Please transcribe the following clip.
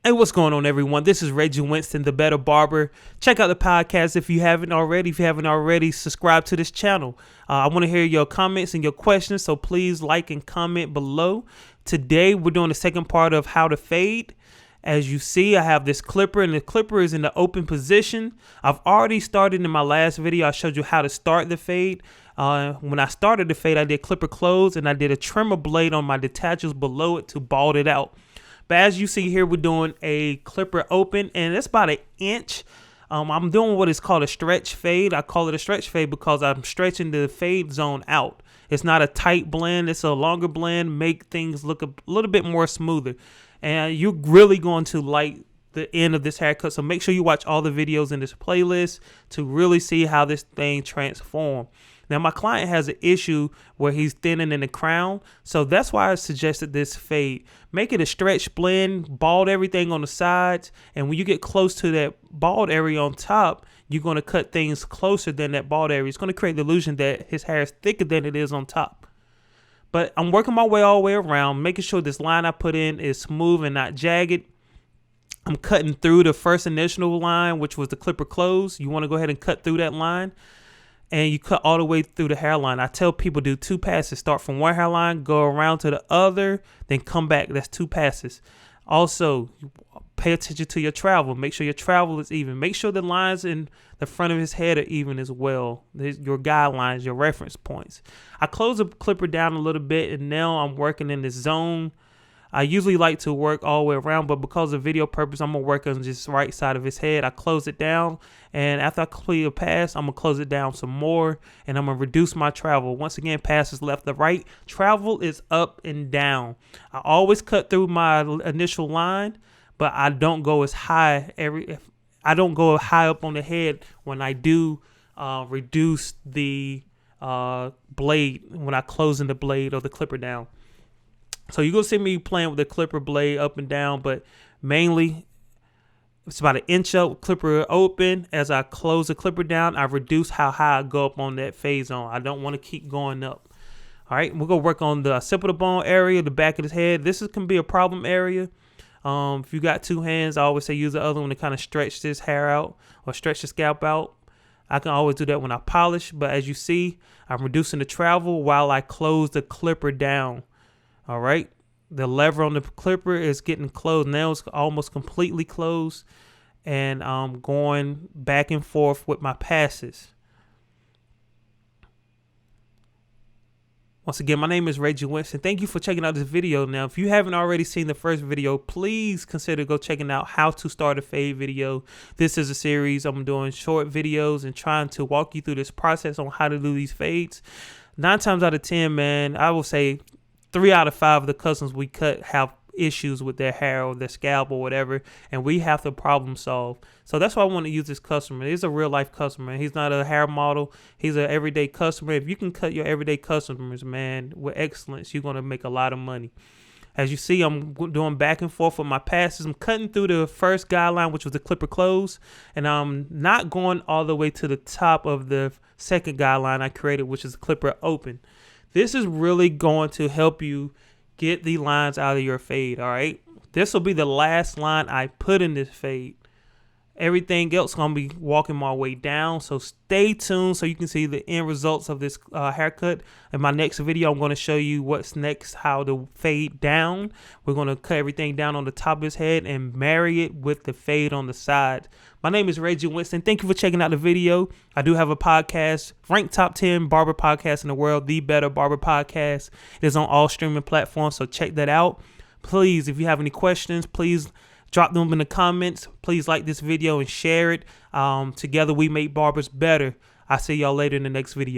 Hey, what's going on, everyone? This is Reggie Winston, the Better Barber. Check out the podcast if you haven't already. If you haven't already, subscribe to this channel. I want to hear your comments and your questions, so please like and comment below. Today, we're doing the second part of how to fade. As you see, I have this clipper, and the clipper is in the open position. I've already started in my last video. I showed you how to start the fade. When I started the fade, I did clipper close, and I did a trimmer blade on my detachers below it to bald it out. But as you see here, we're doing a clipper open, and it's about an inch. I'm doing what is called a stretch fade. I call it a stretch fade because I'm stretching the fade zone out. It's not a tight blend. It's a longer blend, make things look a little bit more smoother. And you're really going to like the end of this haircut. So make sure you watch all the videos in this playlist to really see how this thing transforms. Now, my client has an issue where he's thinning in the crown, so that's why I suggested this fade. Make it a stretch blend, bald everything on the sides, and when you get close to that bald area on top, you're going to cut things closer than that bald area. It's going to create the illusion that his hair is thicker than it is on top. But I'm working my way all the way around, making sure this line I put in is smooth and not jagged. I'm cutting through the first initial line, which was the clipper close. You want to go ahead and cut through that line. And you cut all the way through the hairline. I tell people do 2 passes. Start from one hairline, go around to the other, then come back. That's 2 passes. Also, pay attention to your travel. Make sure your travel is even. Make sure the lines in the front of his head are even as well. Your guidelines, your reference points. I close the clipper down a little bit, and now I'm working in this zone. I usually like to work all the way around, but because of video purpose, I'm going to work on just right side of his head. I close it down, and after I complete a pass, I'm going to close it down some more, and I'm going to reduce my travel. Once again, passes left to right. Travel is up and down. I always cut through my initial line, but I don't go as high. I don't go high up on the head when I do reduce the blade, when I close in the blade or the clipper down. So you're going to see me playing with the clipper blade up and down, but mainly it's about an inch up, clipper open. As I close the clipper down, I reduce how high I go up on that fade zone. I don't want to keep going up. All right, we're going to work on the tip of the bone area, the back of his head. This can be a problem area. If you got 2 hands, I always say use the other one to kind of stretch this hair out or stretch the scalp out. I can always do that when I polish, but as you see, I'm reducing the travel while I close the clipper down. All right, the lever on the clipper is getting closed. Now it's almost completely closed, and I'm going back and forth with my passes. Once again, my name is Reggie Winston. Thank you for checking out this video. Now, if you haven't already seen the first video, please consider go checking out how to start a fade video. This is a series. I'm doing short videos and trying to walk you through this process on how to do these fades. 9 times out of 10, man, I will say 3 out of 5 of the customers we cut have issues with their hair or their scalp or whatever, and we have to problem solve. So that's why I want to use this customer. He's a real life customer. He's not a hair model. He's an everyday customer. If you can cut your everyday customers, man, with excellence, you're going to make a lot of money. As you see, I'm doing back and forth with my passes. I'm cutting through the first guideline, which was the clipper close, and I'm not going all the way to the top of the second guideline I created, which is the clipper open. This is really going to help you get the lines out of your fade, all right? This will be the last line I put in this fade. Everything else going to be walking my way down, so stay tuned so you can see the end results of this haircut. In my next video, I'm going to show you what's next, how to fade down. We're going to cut everything down on the top of his head and marry it with the fade on the side. My name is Reggie Winston. Thank you for checking out the video. I do have a podcast, ranked top 10 barber podcast in the world, the Better Barber Podcast. It is on all streaming platforms, so check that out. Please, if you have any questions, please drop them in the comments. Please like this video and share it. Together we make barbers better. I'll see y'all later in the next video.